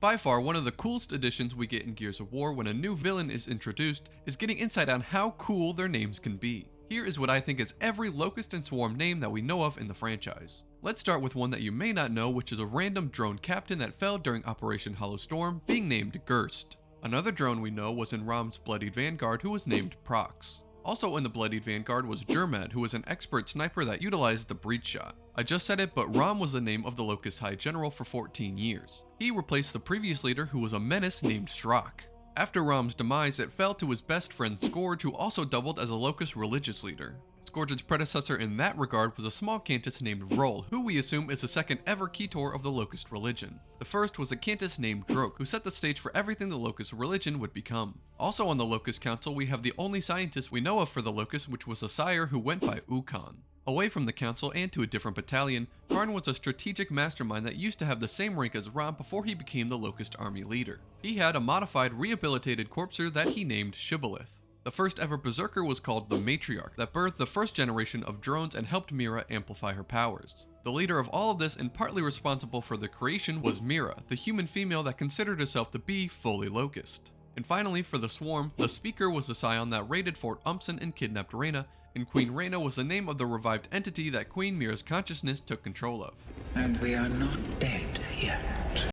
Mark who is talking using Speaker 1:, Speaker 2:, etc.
Speaker 1: By far, one of the coolest additions we get in Gears of War when a new villain is introduced is getting insight on how cool their names can be. Here is what I think is every Locust and Swarm name that we know of in the franchise. Let's start with one that you may not know, which is a random drone captain that fell during Operation Hollow Storm, being named Gerst. Another drone we know was in Rom's Bloodied Vanguard, who was named Prox. Also in the Bloodied Vanguard was Jermad, who was an expert sniper that utilized the breach shot. I just said it, but Rom was the name of the Locust High General for 14 years. He replaced the previous leader, who was a menace named Shrock. After Rom's demise, it fell to his best friend Scourge, who also doubled as a Locust religious leader. Scourge's predecessor in that regard was a small Cantus named Vrol, who we assume is the second ever Ketor of the Locust religion. The first was a Cantus named Drok, who set the stage for everything the Locust religion would become. Also on the Locust Council, we have the only scientist we know of for the Locust, which was a sire who went by Ukon. Away from the council and to a different battalion, Karn was a strategic mastermind that used to have the same rank as Rom before he became the Locust army leader. He had a modified, rehabilitated corpser that he named Shibboleth. The first ever Berserker was called the Matriarch, that birthed the first generation of drones and helped Mira amplify her powers. The leader of all of this and partly responsible for the creation was Mira, the human female that considered herself to be fully Locust. And finally, for the Swarm, the Speaker was the scion that raided Fort Umpson and kidnapped Reyna, and Queen Reyna was the name of the revived entity that Queen Mira's consciousness took control of.
Speaker 2: And we are not dead yet.